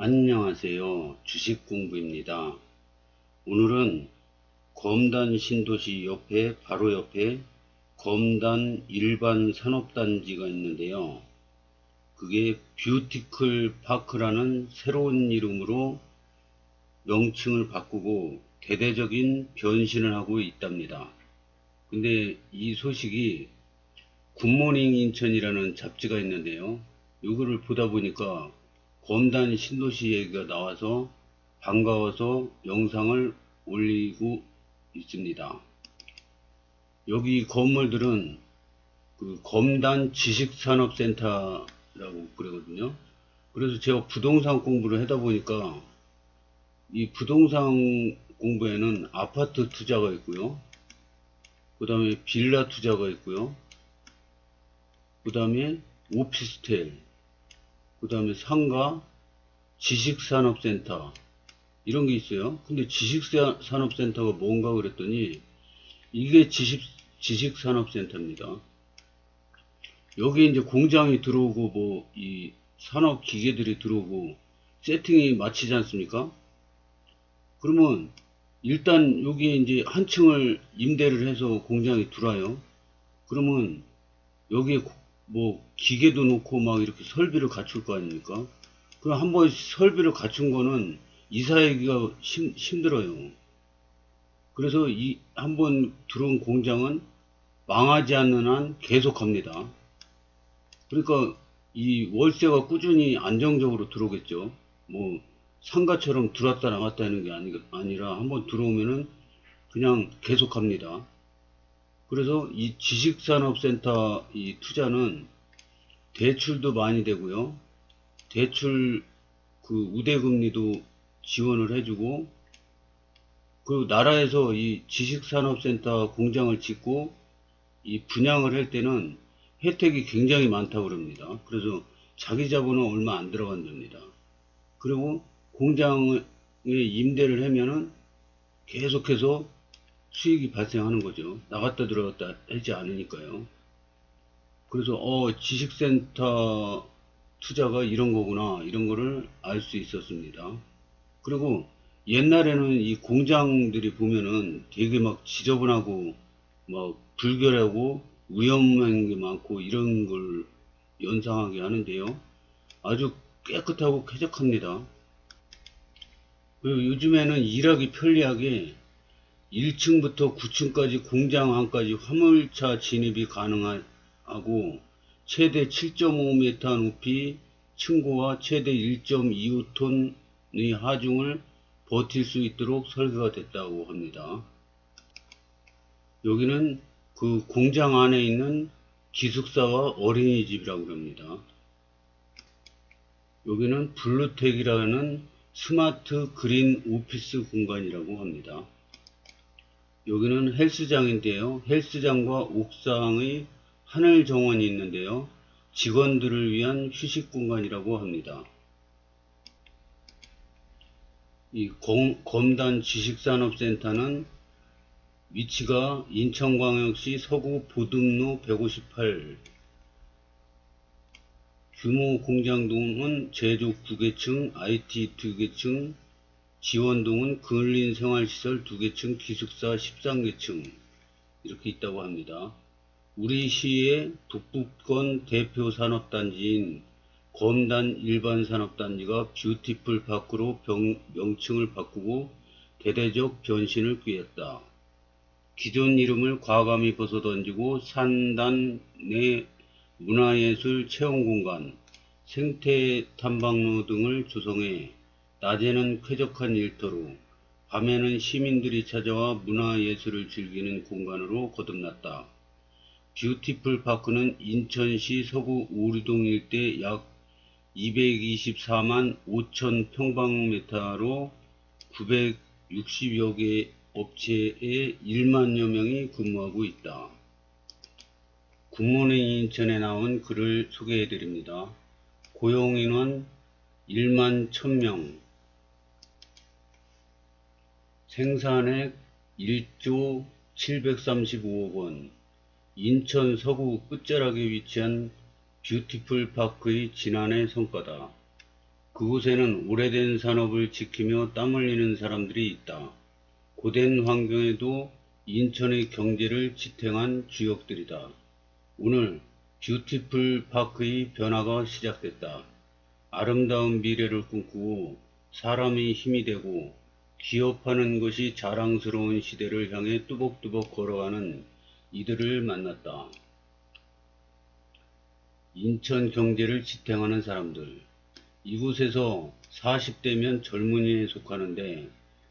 안녕하세요. 주식공부입니다. 오늘은 검단 신도시 옆에 바로 옆에 검단 일반 산업단지가 있는데요. 그게 뷰티클 파크라는 새로운 이름으로 명칭을 바꾸고 대대적인 변신을 하고 있답니다. 근데 이 소식이 굿모닝 인천이라는 잡지가 있는데요. 이거를 보다 보니까 검단 신도시 얘기가 나와서 반가워서 영상을 올리고 있습니다. 여기 건물들은 그 검단 지식산업센터라고 그러거든요. 그래서 제가 부동산 공부를 하다 보니까 이 부동산 공부에는 아파트 투자가 있고요. 그 다음에 빌라 투자가 있고요. 그 다음에 오피스텔, 그 다음에 상가, 지식산업센터 이런 게 있어요. 근데 지식산업센터가 뭔가 그랬더니 이게 지식산업센터입니다. 여기 이제 공장이 들어오고 뭐 이 산업기계들이 들어오고 세팅이 마치지 않습니까? 그러면 일단 여기에 이제 한 층을 임대를 해서 공장이 들어와요. 그러면 여기에 뭐 기계도 놓고 막 이렇게 설비를 갖출 거 아닙니까? 그럼 한번 설비를 갖춘 거는 이사하기가 힘들어요. 그래서 이 한번 들어온 공장은 망하지 않는 한 계속 갑니다. 그러니까 이 월세가 꾸준히 안정적으로 들어오겠죠. 뭐 상가처럼 들어왔다 나갔다 하는 게 아니라 한번 들어오면은 그냥 계속 갑니다. 그래서 이 지식산업센터 이 투자는 대출도 많이 되고요. 대출 그 우대금리도 지원을 해주고 그 나라에서 이 지식산업센터 공장을 짓고 이 분양을 할 때는 혜택이 굉장히 많다고 그럽니다. 그래서 자기 자본은 얼마 안 들어간답니다. 그리고 공장에 임대를 하면은 계속해서 수익이 발생하는 거죠. 나갔다 들어갔다 하지 않으니까요. 그래서 지식센터 투자가 이런 거구나 이런 거를 알 수 있었습니다. 그리고 옛날에는 이 공장들이 보면은 되게 막 지저분하고 막 불결하고 위험한 게 많고 이런 걸 연상하게 하는데요. 아주 깨끗하고 쾌적합니다. 그리고 요즘에는 일하기 편리하게 1층부터 9층까지 공장 안까지 화물차 진입이 가능하고 최대 7.5m 높이 층고와 최대 1.25톤의 하중을 버틸 수 있도록 설계가 됐다고 합니다. 여기는 그 공장 안에 있는 기숙사와 어린이집이라고 합니다. 여기는 블루텍이라는 스마트 그린 오피스 공간이라고 합니다. 여기는 헬스장인데요. 헬스장과 옥상의 하늘 정원이 있는데요. 직원들을 위한 휴식 공간이라고 합니다. 이 검단 지식산업센터는 위치가 인천광역시 서구 보듬로 158, 규모 공장동은 제조 9개층, IT 2개층, 지원동은 근린생활시설 2개층, 기숙사 13개층 이렇게 있다고 합니다. 우리 시의 북부권 대표 산업단지인 검단 일반산업단지가 뷰티풀 파크로 명칭을 바꾸고 대대적 변신을 꾀했다. 기존 이름을 과감히 벗어던지고 산단 내 문화예술 체험공간, 생태탐방로 등을 조성해 낮에는 쾌적한 일터로, 밤에는 시민들이 찾아와 문화예술을 즐기는 공간으로 거듭났다. 뷰티풀 파크는 인천시 서구 오류동 일대 약 224만 5천 평방미터로 960여 개 업체에 1만여 명이 근무하고 있다. 굿모닝 인천에 나온 글을 소개해 드립니다. 고용인원 1만 1000명, 생산액 1조 735억 원, 인천 서구 끝자락에 위치한 뷰티풀 파크의 지난해 성과다. 그곳에는 오래된 산업을 지키며 땀 흘리는 사람들이 있다. 고된 환경에도 인천의 경제를 지탱한 주역들이다. 오늘 뷰티풀 파크의 변화가 시작됐다. 아름다운 미래를 꿈꾸고 사람이 힘이 되고 기업하는 것이 자랑스러운 시대를 향해 뚜벅뚜벅 걸어가는 이들을 만났다. 인천 경제를 지탱하는 사람들. 이곳에서 40대면 젊은이에 속하는데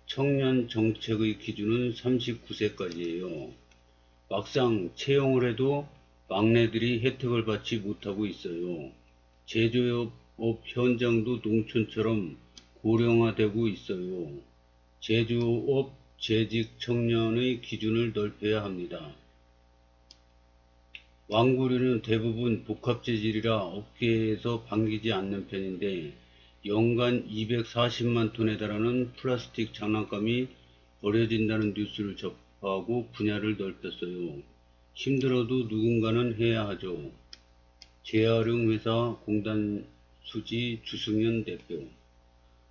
청년 정책의 기준은 39세까지예요. 막상 채용을 해도 막내들이 혜택을 받지 못하고 있어요. 제조업 현장도 농촌처럼 고령화되고 있어요. 제조업 재직 청년의 기준을 넓혀야 합니다. 왕구류는 대부분 복합재질이라 업계에서 반기지 않는 편인데 연간 240만 톤에 달하는 플라스틱 장난감이 버려진다는 뉴스를 접하고 분야를 넓혔어요. 힘들어도 누군가는 해야 하죠. 재활용 회사 공단 수지 주승현 대표.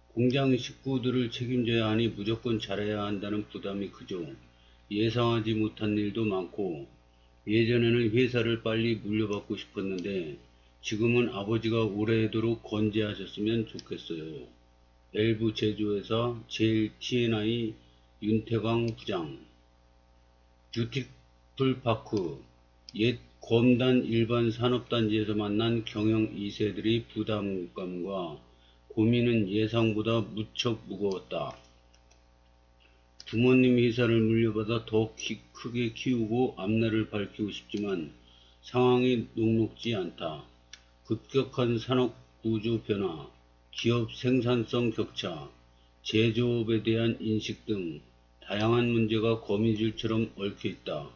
공장 식구들을 책임져야 하니 무조건 잘해야 한다는 부담이 크죠. 예상하지 못한 일도 많고 예전에는 회사를 빨리 물려받고 싶었는데 지금은 아버지가 오래도록 건재하셨으면 좋겠어요. 밸브 제조회사 제일 T&I 윤태광 부장. 뷰티풀 파크. 옛 검단 일반 산업단지에서 만난 경영 2세들의 부담감과 고민은 예상보다 무척 무거웠다. 부모님 회사를 물려받아 더 크게 키우고 앞날을 밝히고 싶지만 상황이 녹록지 않다. 급격한 산업 구조 변화, 기업 생산성 격차, 제조업에 대한 인식 등 다양한 문제가 거미줄처럼 얽혀 있다.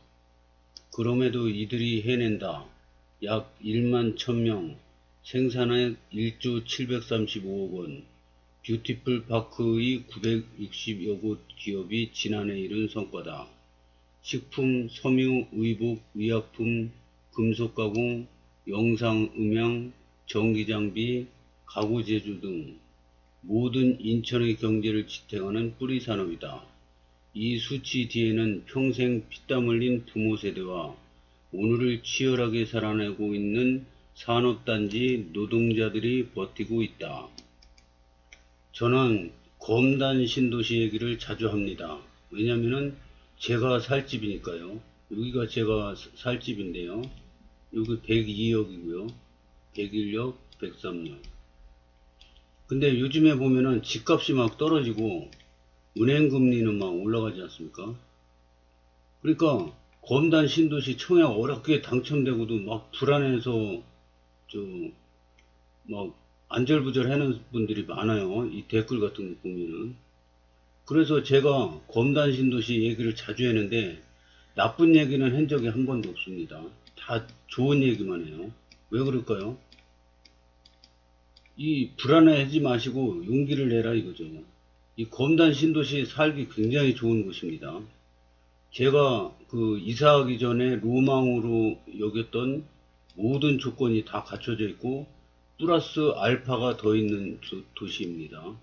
그럼에도 이들이 해낸다. 약 1만 1000명, 생산액 1조 735억 원, 뷰티풀 파크의 960여 곳 기업이 지난해 이룬 성과다. 식품, 섬유, 의복, 의약품, 금속가공, 영상음향, 전기장비, 가구제조 등 모든 인천의 경제를 지탱하는 뿌리산업이다. 이 수치 뒤에는 평생 피땀 흘린 부모 세대와 오늘을 치열하게 살아내고 있는 산업단지 노동자들이 버티고 있다. 저는 검단 신도시 얘기를 자주 합니다. 왜냐면은 제가 살 집이니까요. 여기가 제가 살 집인데요. 여기 102역이고요. 101역, 103역. 근데 요즘에 보면은 집값이 막 떨어지고 은행금리는 막 올라가지 않습니까? 그러니까 검단 신도시 청약 어렵게 당첨되고도 막 불안해서 막 안절부절 하는 분들이 많아요. 이 댓글 같은 거 보면은. 그래서 제가 검단 신도시 얘기를 자주 했는데 나쁜 얘기는 한 적이 한 번도 없습니다. 다 좋은 얘기만 해요. 왜 그럴까요? 이 불안해하지 마시고 용기를 내라 이거죠. 이 검단 신도시 살기 굉장히 좋은 곳입니다. 제가 그 이사하기 전에 로망으로 여겼던 모든 조건이 다 갖춰져 있고 플러스 알파가 더 있는 도시입니다.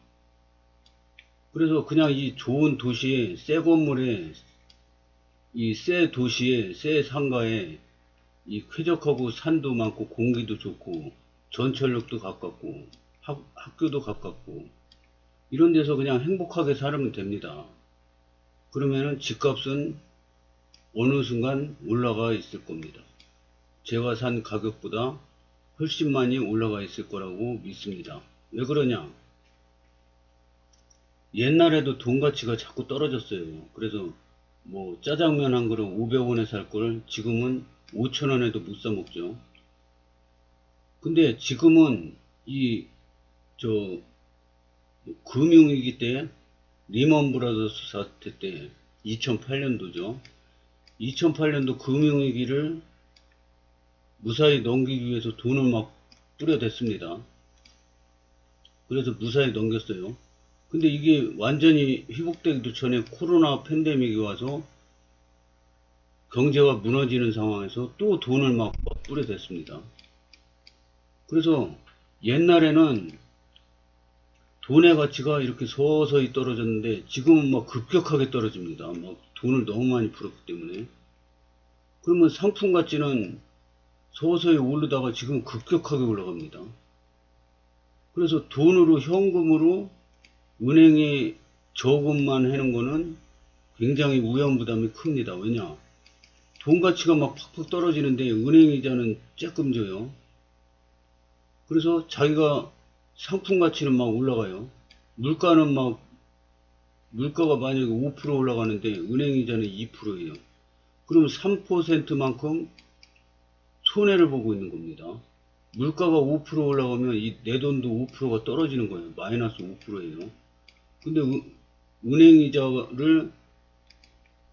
그래서 그냥 이 좋은 도시에 새 건물에 이 새 도시에 새 상가에 이 쾌적하고 산도 많고 공기도 좋고 전철역도 가깝고 학교도 가깝고 이런 데서 그냥 행복하게 살면 됩니다. 그러면은 집값은 어느 순간 올라가 있을 겁니다. 제가 산 가격보다 훨씬 많이 올라가 있을 거라고 믿습니다. 왜 그러냐? 옛날에도 돈 가치가 자꾸 떨어졌어요. 그래서 뭐 짜장면 한 그릇 500원에 살 걸 지금은 5,000원에도 못 사 먹죠. 근데 지금은 금융위기 때 리먼 브라더스 사태 때 2008년도죠. 2008년도 금융위기를 무사히 넘기기 위해서 돈을 막 뿌려댔습니다. 그래서 무사히 넘겼어요. 근데 이게 완전히 회복되기도 전에 코로나 팬데믹이 와서 경제가 무너지는 상황에서 또 돈을 막 뿌려댔습니다. 그래서 옛날에는 돈의 가치가 이렇게 서서히 떨어졌는데 지금은 막 급격하게 떨어집니다. 막 돈을 너무 많이 풀었기 때문에. 그러면 상품 가치는 서서히 오르다가 지금 급격하게 올라갑니다. 그래서 돈으로 현금으로 은행에 저금만 해놓은 거는 굉장히 위험부담이 큽니다. 왜냐? 돈 가치가 막 팍팍 떨어지는데 은행 이자는 쬐끔 줘요. 그래서 자기가 상품 가치는 막 올라가요. 물가는 막, 물가가 만약에 5% 올라가는데 은행 이자는 2%예요. 그럼 3%만큼 손해를 보고 있는 겁니다. 물가가 5% 올라가면 이 내 돈도 5%가 떨어지는 거예요. 마이너스 5%예요. 근데 은행 이자를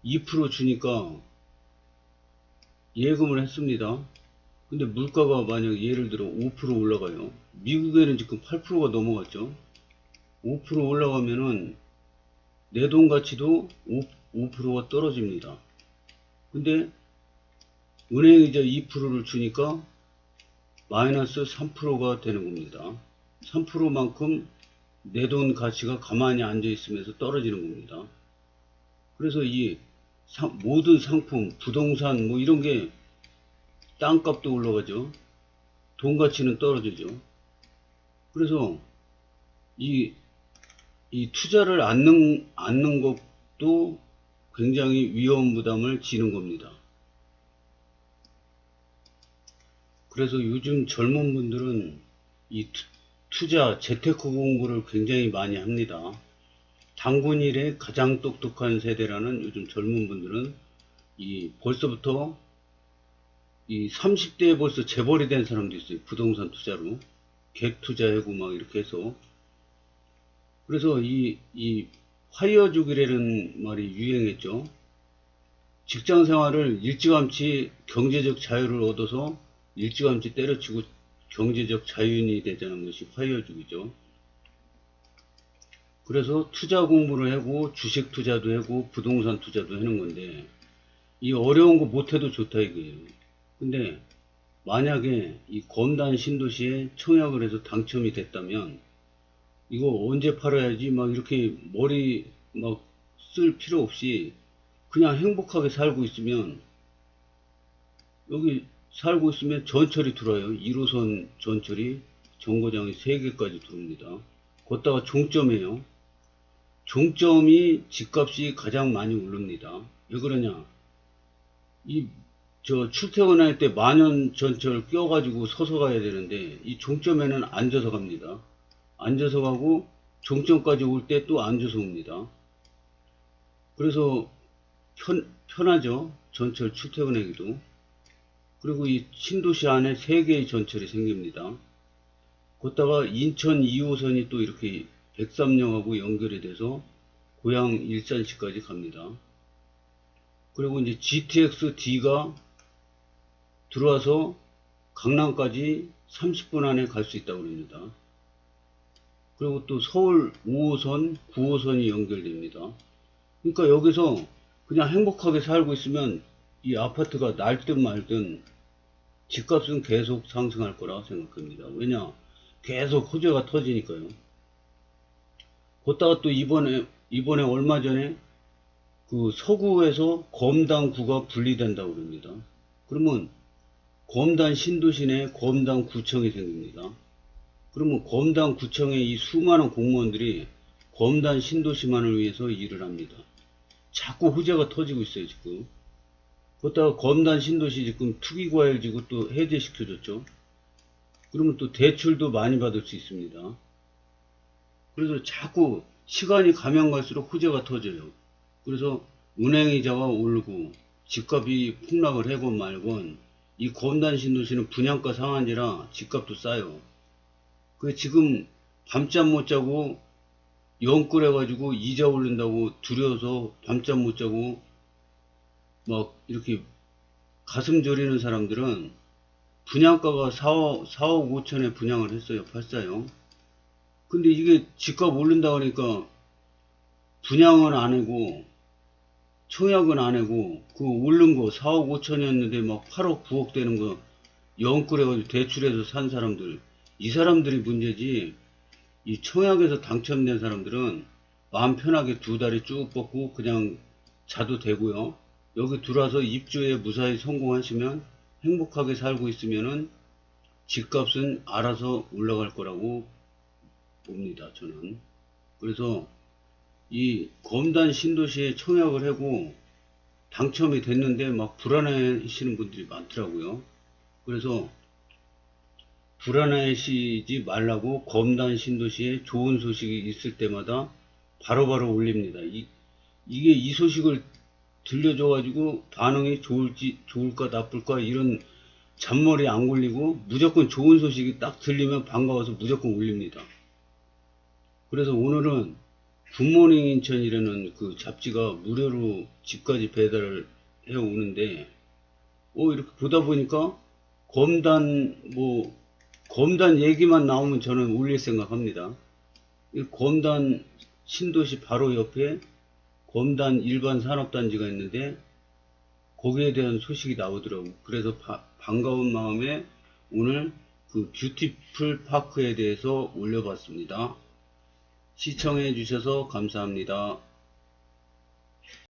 2% 주니까 예금을 했습니다. 근데 물가가 만약 예를 들어 5% 올라가요. 미국에는 지금 8%가 넘어갔죠. 5% 올라가면은 내 돈 가치도 5%가 떨어집니다. 근데 은행이자 2%를 주니까 마이너스 3%가 되는 겁니다. 3%만큼 내 돈 가치가 가만히 앉아 있으면서 떨어지는 겁니다. 그래서 이 모든 상품, 부동산 뭐 이런 게 땅값도 올라가죠. 돈 가치는 떨어지죠. 그래서 이 투자를 않는 것도 굉장히 위험 부담을 지는 겁니다. 그래서 요즘 젊은 분들은 이 투자, 재테크 공부를 굉장히 많이 합니다. 당군일에 가장 똑똑한 세대라는 요즘 젊은 분들은 벌써부터 30대에 벌써 재벌이 된 사람도 있어요. 부동산 투자로. 갭 투자하고 막 이렇게 해서. 그래서 이 화이어족이라는 말이 유행했죠. 직장 생활을 일찌감치 경제적 자유를 얻어서 일찌감치 때려치고 경제적 자유인이 되자는 것이 화이어족이죠. 그래서 투자 공부를 하고 주식 투자도 하고 부동산 투자도 하는 건데 이 어려운 거 못해도 좋다 이거예요. 근데 만약에 이 검단 신도시에 청약을 해서 당첨이 됐다면 이거 언제 팔아야지 막 이렇게 머리 막 쓸 필요 없이 그냥 행복하게 살고 있으면 여기 살고 있으면 전철이 들어와요. 1호선 전철이 정거장이 3개까지 들어옵니다. 걷다가 종점이에요. 종점이 집값이 가장 많이 오릅니다. 왜 그러냐? 출퇴근할 때 만원 전철 껴가지고 서서 가야 되는데 이 종점에는 앉아서 갑니다. 앉아서 가고 종점까지 올 때 또 앉아서 옵니다. 그래서 편하죠. 전철 출퇴근하기도. 그리고 이 신도시 안에 3개의 전철이 생깁니다. 걷다가 인천 2호선이 또 이렇게 백삼역하고 연결이 돼서 고양 일산시까지 갑니다. 그리고 이제 GTX-D가 들어와서 강남까지 30분 안에 갈 수 있다고 합니다. 그리고 또 서울 5호선, 9호선이 연결됩니다. 그러니까 여기서 그냥 행복하게 살고 있으면 이 아파트가 날든 말든 집값은 계속 상승할 거라 생각합니다. 왜냐? 계속 호재가 터지니까요. 걷다가 또 이번에 얼마 전에 그 서구에서 검단구가 분리된다고 합니다. 그러면 검단 신도시 내 검단구청이 생깁니다. 그러면 검단구청의 이 수많은 공무원들이 검단 신도시만을 위해서 일을 합니다. 자꾸 호재가 터지고 있어요, 지금. 그렇다가 검단 신도시 지금 투기과열지구 또 해제시켜줬죠. 그러면 또 대출도 많이 받을 수 있습니다. 그래서 자꾸 시간이 가면 갈수록 호재가 터져요. 그래서 은행이자가 오르고 집값이 폭락을 하건 말건 이 검단 신도시는 분양가 상한제라 집값도 싸요. 그 지금 밤잠 못 자고 영끌해가지고 이자 올린다고 두려워서 밤잠 못 자고 막 이렇게 가슴 저리는 사람들은 분양가가 4억 5천에 분양을 했어요. 84형. 근데 이게 집값 오른다 그러니까 분양은 안 하고 청약은 안 하고 그 오른 거 4억 5천이었는데 막 8억 9억 되는 거 영끌해가지고 대출해서 산 사람들, 이 사람들이 문제지 이 청약에서 당첨된 사람들은 마음 편하게 두 다리 쭉 뻗고 그냥 자도 되고요. 여기 들어와서 입주에 무사히 성공하시면 행복하게 살고 있으면은 집값은 알아서 올라갈 거라고 봅니다, 저는. 그래서 이 검단 신도시에 청약을 하고 당첨이 됐는데 막 불안해하시는 분들이 많더라고요. 그래서 불안해하시지 말라고 검단 신도시에 좋은 소식이 있을 때마다 바로바로 올립니다. 이게 이 소식을 들려줘가지고 반응이 좋을까 나쁠까 이런 잔머리 안 굴리고 무조건 좋은 소식이 딱 들리면 반가워서 무조건 올립니다. 그래서 오늘은 굿모닝 인천이라는 그 잡지가 무료로 집까지 배달을 해 오는데 이렇게 보다 보니까 검단 얘기만 나오면 저는 올릴 생각합니다. 이 검단 신도시 바로 옆에 검단 일반 산업단지가 있는데 거기에 대한 소식이 나오더라고요. 그래서 반가운 마음에 오늘 그 뷰티풀 파크에 대해서 올려봤습니다. 시청해 주셔서 감사합니다.